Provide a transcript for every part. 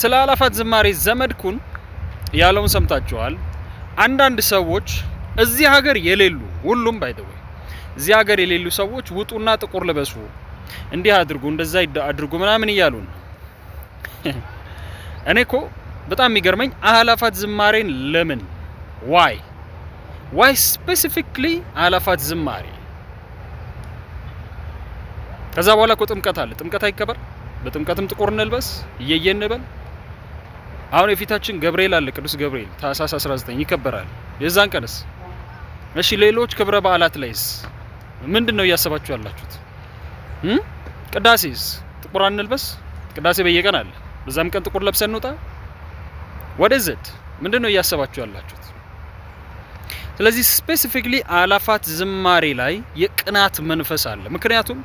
ስለ አላፋት ዝማሬ ዘመድኩን ያለውን ሰምታችኋል። አንዳንድ ሰዎች እዚህ ሀገር የሌሉ ሁሉም ባይደው እዚህ ሀገር የሌሉ ሰዎች ውጡና ጥቁር ልበሱ እንዲህ አድርጉ እንደዛ አድርጉ ምናምን እያሉን እኔ እኮ በጣም የሚገርመኝ አላፋት ዝማሬን ለምን ዋይ ስፔሲፊክሊ አላፋት ዝማሬ ከዛ በኋላ እኮ ጥምቀት አለ። ጥምቀት አይከበር? በጥምቀትም ጥቁር እንልበስ እየየን እንበል። አሁን የፊታችን ገብርኤል አለ፣ ቅዱስ ገብርኤል ታኅሳስ 19 ይከበራል። የዛን ቀንስ እሺ ሌሎች ክብረ በዓላት ላይስ ምንድነው እያሰባችሁ ያላችሁት? ቅዳሴስ ጥቁር እንልበስ? ቅዳሴ በየቀን አለ፣ በዛም ቀን ጥቁር ለብሰን እንውጣ? ወደዘት ምንድነው እያሰባችሁ ያላችሁት? ስለዚህ ስፔሲፊክሊ አላፋት ዝማሬ ላይ የቅናት መንፈስ አለ። ምክንያቱም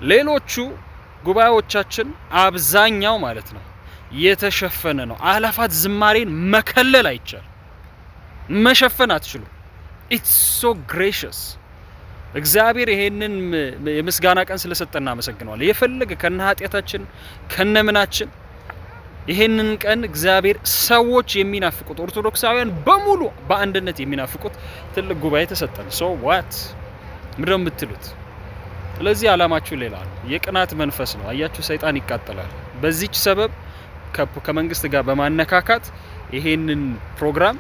ሌሎቹ ጉባኤዎቻችን አብዛኛው ማለት ነው የተሸፈነ ነው። አላፋት ዝማሬን መከለል አይቻል፣ መሸፈን አትችሉ። ኢትስ ሶ ግሬሽስ። እግዚአብሔር ይሄንን የምስጋና ቀን ስለሰጠና እናመሰግነዋለን። የፈለገ ከነ ኃጢያታችን ከነ ምናችን ይሄንን ቀን እግዚአብሔር ሰዎች የሚናፍቁት ኦርቶዶክሳውያን በሙሉ በአንድነት የሚናፍቁት ትልቅ ጉባኤ ተሰጠን። ሶ ዋት ምንድነው የምትሉት? ስለዚህ አላማችሁ ሌላ ነው። የቅናት መንፈስ ነው። አያችሁ፣ ሰይጣን ይቃጠላል። በዚህች ሰበብ ከመንግስት ጋር በማነካካት ይሄንን ፕሮግራም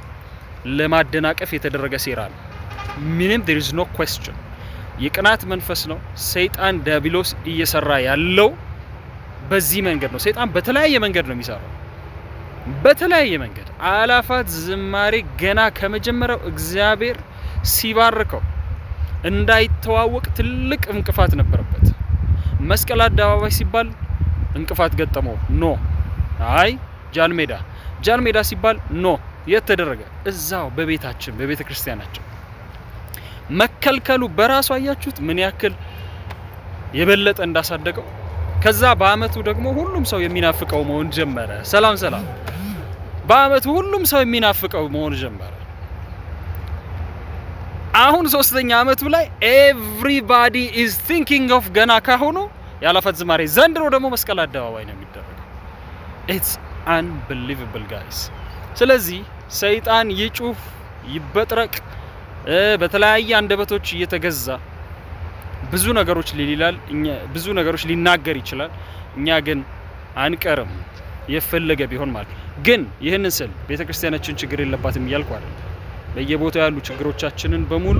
ለማደናቀፍ የተደረገ ሴራ ነው። ምንም there is no question። የቅናት መንፈስ ነው። ሰይጣን ዲያብሎስ እየሰራ ያለው በዚህ መንገድ ነው። ሰይጣን በተለያየ መንገድ ነው የሚሰራው፣ በተለያየ መንገድ። አላፋት ዝማሬ ገና ከመጀመሪያው እግዚአብሔር ሲባርከው እንዳይተዋወቅ ትልቅ እንቅፋት ነበረበት። መስቀል አደባባይ ሲባል እንቅፋት ገጠመው። ኖ አይ ጃልሜዳ ሲባል ኖ የተደረገ እዛው በቤታችን በቤተ ክርስቲያናችን መከልከሉ በራሱ አያችሁት ምን ያክል የበለጠ እንዳሳደገው። ከዛ በአመቱ ደግሞ ሁሉም ሰው የሚናፍቀው መሆን ጀመረ። ሰላም በአመቱ ሁሉም ሰው የሚናፍቀው መሆን ጀመረ። አሁን ሶስተኛ አመቱ ላይ ኤቭሪባዲ ኢዝ ቲንኪንግ ኦፍ ገና ካሁኑ የአላፋት ዝማሬ። ዘንድሮ ደግሞ መስቀል አደባባይ ነው የሚደረገው። ኢትስ አንቢሊቨብል ጋይስ። ስለዚህ ሰይጣን ይጩፍ ይበጥረቅ በተለያየ አንደበቶች እየተገዛ ብዙ ነገሮች ሊላል ብዙ ነገሮች ሊናገር ይችላል። እኛ ግን አንቀርም የፈለገ ቢሆን ማለት ግን ይህንን ስል ቤተክርስቲያናችን ችግር የለባትም እያልኩ አይደል። በየቦታው ያሉ ችግሮቻችንን በሙሉ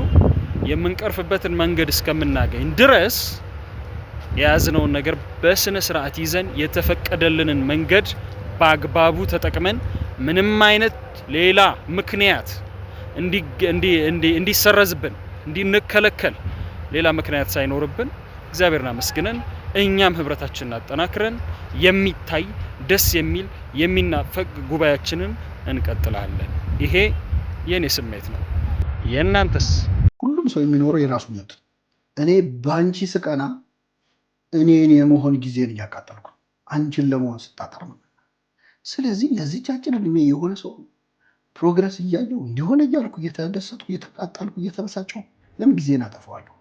የምንቀርፍበትን መንገድ እስከምናገኝ ድረስ የያዝነውን ነገር በስነ ስርዓት ይዘን የተፈቀደልንን መንገድ በአግባቡ ተጠቅመን ምንም አይነት ሌላ ምክንያት እንዲሰረዝብን እንዲንከለከል ሌላ ምክንያት ሳይኖርብን እግዚአብሔርን አመስግነን እኛም ህብረታችንን አጠናክረን የሚታይ ደስ የሚል የሚናፈቅ ጉባኤያችንን እንቀጥላለን። ይሄ የኔ ስሜት ነው። የእናንተስ? ሁሉም ሰው የሚኖረው የራሱ ነው። እኔ ባንቺ ስቀና እኔ የመሆን ጊዜን እያቃጠልኩ አንቺን ለመሆን ስጣጣር ነው። ስለዚህ ለዚህች አጭር እድሜ የሆነ ሰው ፕሮግረስ እያየው እንዲሆነ እያልኩ እየተደሰትኩ እየተቃጠልኩ እየተበሳጨሁ ለምን ጊዜን አጠፋዋለሁ?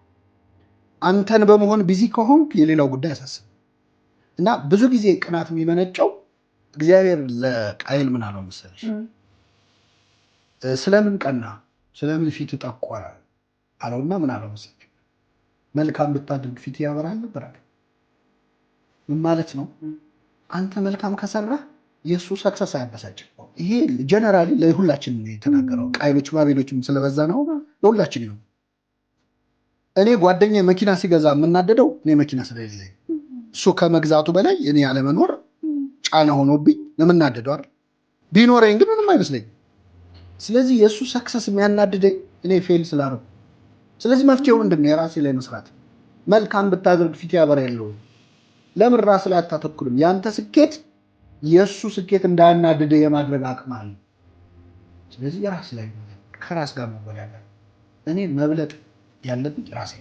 አንተን በመሆን ቢዚ ከሆንክ የሌላው ጉዳይ አሳስብ እና ብዙ ጊዜ ቅናት የሚመነጨው እግዚአብሔር ለቃየል ምን አለው መሰለሽ? ስለምን ቀና ስለምን ፊት ጠቆረ አለውና ምን አለው መሰለሽ? መልካም ብታደርግ ፊት ያበራል ነበር አለ። ምን ማለት ነው? አንተ መልካም ከሰራህ የሱ ሰክሰስ አያበሳጭም። ይሄ ጀነራሊ ለሁላችን ነው የተናገረው። ቃየሎች ባቤሎችም ስለበዛ ነው ለሁላችን ነው። እኔ ጓደኛዬ መኪና ሲገዛ የምናደደው እኔ መኪና ስለሌለኝ እሱ ከመግዛቱ በላይ እኔ ያለመኖር ጫና ሆኖብኝ ለምናደደው አይደል? ቢኖረኝ ግን ምንም አይመስለኝም። ስለዚህ የሱ ሰክሰስ የሚያናድደኝ እኔ ፌል ስላደረኩ። ስለዚህ መፍትሄው ምንድነው? የራሴ ላይ መስራት። መልካም ብታደርግ ፊት ያበራል። ለምን ራስ ላይ አታተኩርም? ያንተ ስኬት የሱ ስኬት እንዳያናድደ የማድረግ አቅም አለ። ስለዚህ የራስ ላይ ከራስ ጋር መወዳደር። እኔ መብለጥ ያለብኝ ራሴ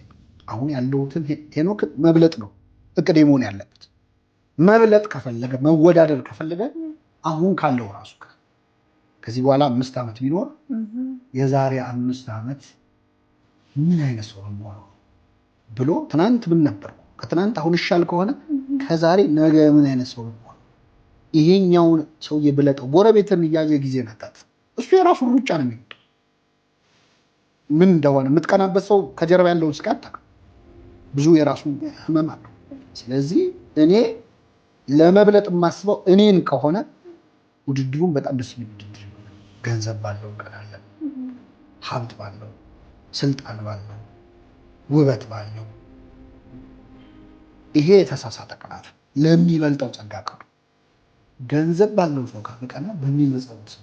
አሁን ያለሁትን ሄኖክ መብለጥ ነው እቅዴ መሆን ያለበት። መብለጥ ከፈለገ መወዳደር ከፈለገ አሁን ካለው ራሱ ከዚህ በኋላ 5 ዓመት ቢኖር የዛሬ 5 ዓመት ምን አይነት ሰው ነው ብሎ ትናንት ምን ነበር ከትናንት አሁን ይሻል ከሆነ ከዛሬ ነገ ምን አይነት ሰው ነው ይሄኛውን ሰውዬ ብለጠው ጎረቤትን እያየ ጊዜ ናታት። እሱ የራሱን ሩጫ ነው የሚሄድ። ምን እንደሆነ የምትቀናበት ሰው ከጀርባ ያለውን ስቃይ አታውቅም። ብዙ የራሱ ህመም አለው። ስለዚህ እኔ ለመብለጥ የማስበው እኔን ከሆነ ውድድሩን በጣም ደስ የሚል ውድድር፣ ገንዘብ ባለው እንቀናለን፣ ሀብት ባለው፣ ስልጣን ባለው፣ ውበት ባለው። ይሄ የተሳሳተ ቅናት ለሚበልጠው ጸጋ ቀሩ። ገንዘብ ባለው ሰው ካፈቀና በሚመጸውት ሰው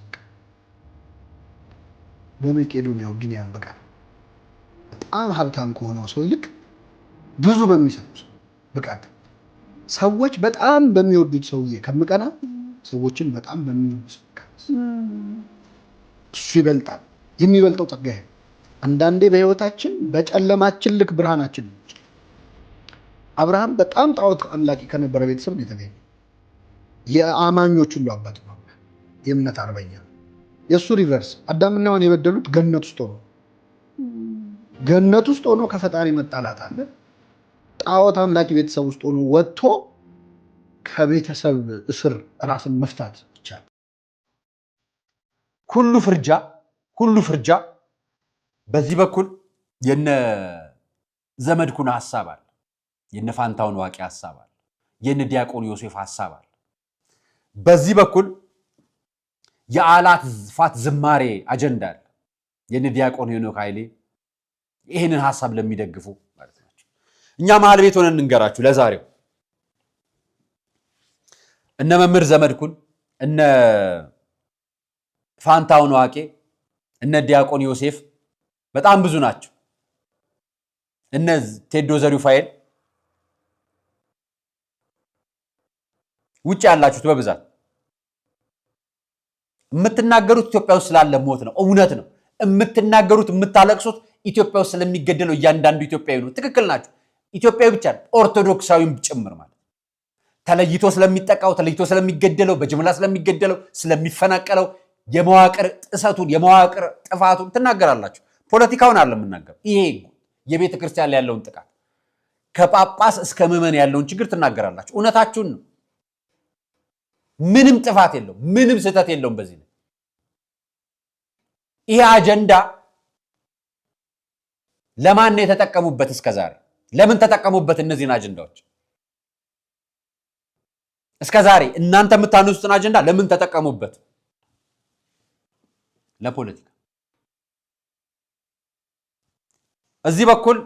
በመቄዶንያው ቢንያም በቃ በጣም ሀብታም ከሆነው ሰው ይልቅ ብዙ በሚሰጡ ሰው ብቃት ሰዎች በጣም በሚወዱት ሰውዬ ከምቀና ሰዎችን በጣም በሚወዱት ሰው እሱ ይበልጣል። የሚበልጠው ጸጋ ይሄ። አንዳንዴ በህይወታችን በጨለማችን ልክ ብርሃናችን ነው። አብርሃም በጣም ጣዖት አምላኪ ከነበረ ቤተሰብ ነው የተገኘ። የአማኞች ሁሉ አባት ነው። የእምነት አርበኛ። የእሱ ሪቨርስ አዳምና ሔዋን የበደሉት ገነት ውስጥ ሆኖ ከፈጣሪ መጣላት አለ። ጣዖት አምላኪ ቤተሰብ ውስጥ ሆኖ ወጥቶ ከቤተሰብ እስር ራስን መፍታት ይቻላል። ሁሉ ፍርጃ በዚህ በኩል የነ ዘመድኩን ሐሳብ አለ፣ የነ ፋንታውን ዋቂ ሐሳብ አለ፣ የነ ዲያቆን ዮሴፍ ሐሳብ አለ። በዚህ በኩል የአላፋት ዝማሬ አጀንዳ አለ፣ የነ ዲያቆን ሄኖክ ኃይሌ ይሄንን ሐሳብ ለሚደግፉ ማለት ነው። እኛ መሃል ቤት ሆነን እንንገራችሁ ለዛሬው እነ መምህር ዘመድኩን፣ እነ ፋንታውን ዋቂ፣ እነ ዲያቆን ዮሴፍ በጣም ብዙ ናቸው። እነ ቴዶ ዘሪፋኤል ውጭ ያላችሁት በብዛት የምትናገሩት ኢትዮጵያ ውስጥ ስላለ ሞት ነው። እውነት ነው የምትናገሩት፣ የምታለቅሱት ኢትዮጵያ ውስጥ ስለሚገደለው እያንዳንዱ ኢትዮጵያዊ ነው። ትክክል ናቸው። ኢትዮጵያዊ ብቻ ኦርቶዶክሳዊም ጭምር ማለት ተለይቶ ስለሚጠቃው፣ ተለይቶ ስለሚገደለው፣ በጅምላ ስለሚገደለው፣ ስለሚፈናቀለው የመዋቅር ጥሰቱን የመዋቅር ጥፋቱን ትናገራላችሁ። ፖለቲካውን አለ የምናገር። ይሄ የቤተ ክርስቲያን ላይ ያለውን ጥቃት ከጳጳስ እስከ ምዕመን ያለውን ችግር ትናገራላችሁ። እውነታችሁን ነው። ምንም ጥፋት የለውም፣ ምንም ስህተት የለውም። በዚህ ላይ ይሄ አጀንዳ ለማን ነው የተጠቀሙበት? እስከዛሬ ለምን ተጠቀሙበት? እነዚህን አጀንዳዎች እስከዛሬ እናንተ የምታነሱትን አጀንዳ ለምን ተጠቀሙበት? ለፖለቲካ። እዚህ በኩል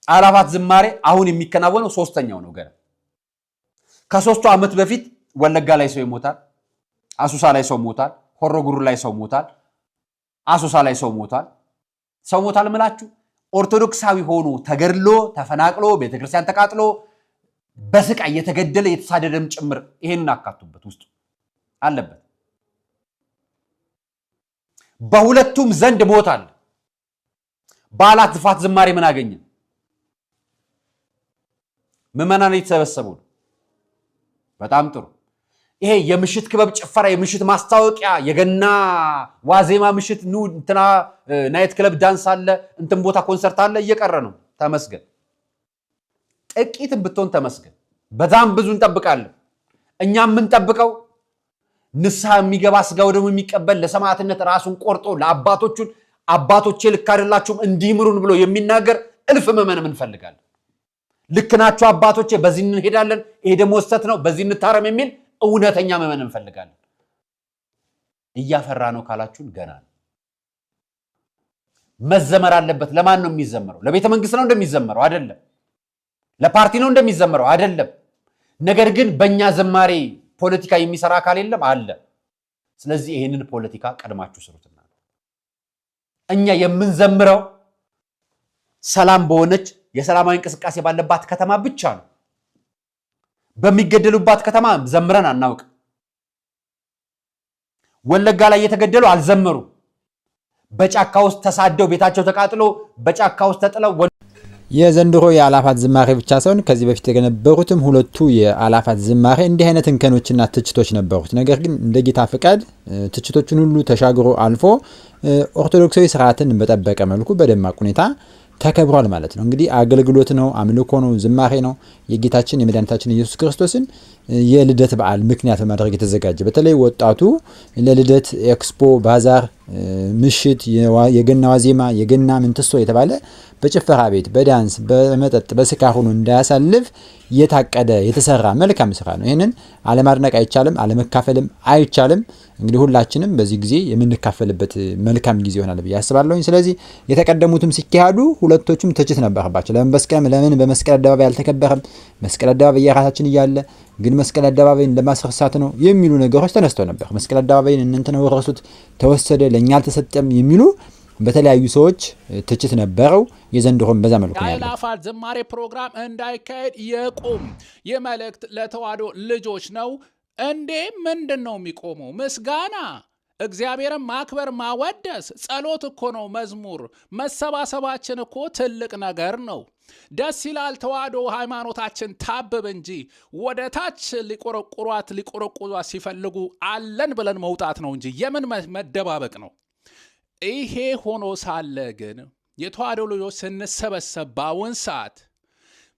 አላፋት ዝማሬ አሁን የሚከናወነው ሶስተኛው ነው። ገና ከ3 ዓመት በፊት ወለጋ ላይ ሰው ይሞታል፣ አሱሳ ላይ ሰው ሞታል፣ ሆሮ ጉሩ ላይ ሰው ሞታል፣ አሱሳ ላይ ሰው ሞታል ምላችሁ ኦርቶዶክሳዊ ሆኖ ተገድሎ ተፈናቅሎ ቤተክርስቲያን ተቃጥሎ በስቃይ የተገደለ የተሳደደም ጭምር ይሄንን አካቱበት ውስጥ አለበት። በሁለቱም ዘንድ ሞታል። በአላፋት ዝማሬ ምን አገኘ? ምዕመናን የተሰበሰቡ በጣም ጥሩ። ይሄ የምሽት ክበብ ጭፈራ፣ የምሽት ማስታወቂያ፣ የገና ዋዜማ ምሽት እንትና ናይት ክለብ ዳንስ አለ፣ እንትን ቦታ ኮንሰርት አለ፣ እየቀረ ነው። ተመስገን። ጥቂትም ብትሆን ተመስገን። በጣም ብዙ እንጠብቃለን። እኛ የምንጠብቀው ንስሐ የሚገባ ስጋው ደግሞ የሚቀበል ለሰማዕትነት ራሱን ቆርጦ ለአባቶቹን አባቶቼ ልክ አይደላችሁም እንዲምሩን ብሎ የሚናገር እልፍ ምዕመንም እንፈልጋለን። ልክ ናችሁ አባቶቼ፣ በዚህ እንሄዳለን፣ ይሄ ደግሞ ስህተት ነው፣ በዚህ እንታረም የሚል እውነተኛ ምዕመን እንፈልጋለን። እያፈራ ነው ካላችሁን ገና ነው። መዘመር አለበት። ለማን ነው የሚዘመረው? ለቤተ መንግስት ነው እንደሚዘመረው አይደለም። ለፓርቲ ነው እንደሚዘመረው አይደለም። ነገር ግን በእኛ ዘማሬ ፖለቲካ የሚሰራ አካል የለም አለ። ስለዚህ ይሄንን ፖለቲካ ቀድማችሁ ስሩትና እኛ የምንዘምረው ሰላም በሆነች የሰላማዊ እንቅስቃሴ ባለባት ከተማ ብቻ ነው። በሚገደሉባት ከተማ ዘምረን አናውቅ። ወለጋ ላይ የተገደሉ አልዘመሩ። በጫካ ውስጥ ተሳደው ቤታቸው ተቃጥሎ በጫካ ውስጥ ተጥለው የዘንድሮ የአላፋት ዝማሬ ብቻ ሳይሆን ከዚህ በፊት የነበሩትም ሁለቱ የአላፋት ዝማሬ እንዲህ አይነት እንከኖችና ትችቶች ነበሩት። ነገር ግን እንደ ጌታ ፍቃድ ትችቶችን ሁሉ ተሻግሮ አልፎ ኦርቶዶክሳዊ ስርዓትን በጠበቀ መልኩ በደማቅ ሁኔታ ተከብሯል ማለት ነው። እንግዲህ አገልግሎት ነው፣ አምልኮ ነው፣ ዝማሬ ነው። የጌታችን የመድኃኒታችን ኢየሱስ ክርስቶስን የልደት በዓል ምክንያት በማድረግ የተዘጋጀ በተለይ ወጣቱ ለልደት ኤክስፖ፣ ባዛር፣ ምሽት፣ የገና ዋዜማ፣ የገና ምንትሶ የተባለ በጭፈራ ቤት፣ በዳንስ፣ በመጠጥ፣ በስካር ሆኖ እንዳያሳልፍ የታቀደ የተሰራ መልካም ስራ ነው። ይህንን አለማድነቅ አይቻልም፣ አለመካፈልም አይቻልም። እንግዲህ ሁላችንም በዚህ ጊዜ የምንካፈልበት መልካም ጊዜ ይሆናል ብዬ አስባለሁ። ስለዚህ የተቀደሙትም ሲካሄዱ ሁለቶቹም ትችት ነበረባቸው። ለምን በመስቀል አደባባይ አልተከበረም? መስቀል አደባባይ የራሳችን እያለ ግን መስቀል አደባባይን ለማስረሳት ነው የሚሉ ነገሮች ተነስተው ነበር። መስቀል አደባባይን እንንተን ወረሱት፣ ተወሰደ፣ ለኛ አልተሰጠም የሚሉ በተለያዩ ሰዎች ትችት ነበረው። የዘንድሮም በዛ መልኩ ነው ያለው። የአእላፋት ዝማሬ ፕሮግራም እንዳይካሄድ የቁም የመልእክት ለተዋሕዶ ልጆች ነው እንዴ? ምንድን ነው የሚቆመው? ምስጋና፣ እግዚአብሔርን ማክበር፣ ማወደስ፣ ጸሎት እኮ ነው መዝሙር። መሰባሰባችን እኮ ትልቅ ነገር ነው። ደስ ይላል። ተዋሕዶ ሃይማኖታችን ታብብ እንጂ ወደ ታች ሊቆረቁሯት ሲፈልጉ አለን ብለን መውጣት ነው እንጂ የምን መደባበቅ ነው? ይሄ ሆኖ ሳለ ግን የተዋሕዶ ልጆች ስንሰበሰብ በአሁን ሰዓት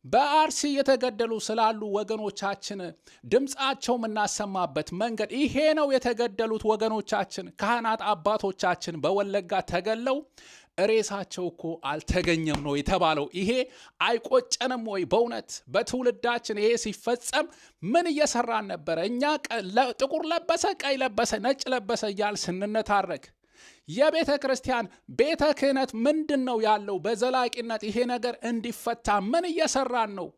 በአርሲ የተገደሉ ስላሉ ወገኖቻችን ድምፃቸው የምናሰማበት መንገድ ይሄ ነው። የተገደሉት ወገኖቻችን ካህናት አባቶቻችን በወለጋ ተገለው ሬሳቸው እኮ አልተገኘም ነው የተባለው። ይሄ አይቆጨንም ወይ? በእውነት በትውልዳችን ይሄ ሲፈጸም ምን እየሰራን ነበረ? እኛ ጥቁር ለበሰ፣ ቀይ ለበሰ፣ ነጭ ለበሰ እያል ስንነታረክ የቤተ ክርስቲያን ቤተ ክህነት ምንድን ነው ያለው? በዘላቂነት ይሄ ነገር እንዲፈታ ምን እየሰራን ነው?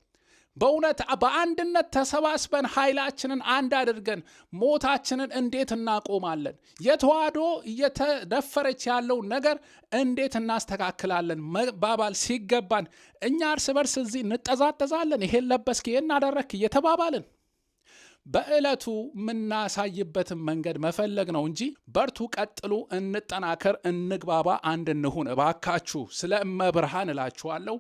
በእውነት በአንድነት ተሰባስበን ኃይላችንን አንድ አድርገን ሞታችንን እንዴት እናቆማለን? የተዋሕዶ እየተደፈረች ያለው ነገር እንዴት እናስተካክላለን? መባባል ሲገባን እኛ እርስ በርስ እዚህ እንጠዛጠዛለን። ይሄን ለበስክ፣ ይሄን አደረክ እየተባባልን በዕለቱ የምናሳይበትን መንገድ መፈለግ ነው እንጂ በርቱ፣ ቀጥሉ፣ እንጠናከር፣ እንግባባ፣ አንድ እንሁን። እባካችሁ ስለ እመብርሃን እላችኋለሁ።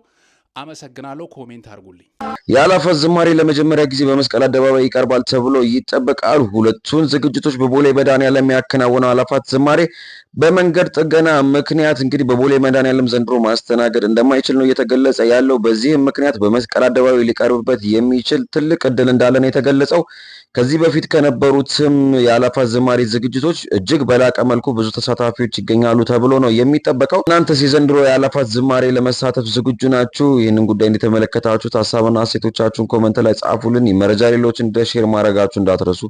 አመሰግናለሁ። ኮሜንት አድርጉልኝ። የአእላፋት ዝማሬ ለመጀመሪያ ጊዜ በመስቀል አደባባይ ይቀርባል ተብሎ ይጠበቃል። ሁለቱን ዝግጅቶች በቦሌ መድኃኔዓለም የሚያከናውነው አእላፋት ዝማሬ በመንገድ ጥገና ምክንያት እንግዲህ በቦሌ መድኃኔዓለም ዘንድሮ ማስተናገድ እንደማይችል ነው እየተገለጸ ያለው። በዚህም ምክንያት በመስቀል አደባባይ ሊቀርብበት የሚችል ትልቅ እድል እንዳለ ነው የተገለጸው። ከዚህ በፊት ከነበሩትም የአእላፋት ዝማሬ ዝግጅቶች እጅግ በላቀ መልኩ ብዙ ተሳታፊዎች ይገኛሉ ተብሎ ነው የሚጠበቀው። እናንተስ የዘንድሮ የአእላፋት ዝማሬ ለመሳተፍ ዝግጁ ናችሁ? ይህንን ጉዳይ እንደተመለከታችሁት ሀሳብና አስተያየቶቻችሁን ኮመንት ላይ ጻፉልን። መረጃ ሌሎች እንደ ሼር ማድረጋችሁ እንዳትረሱ።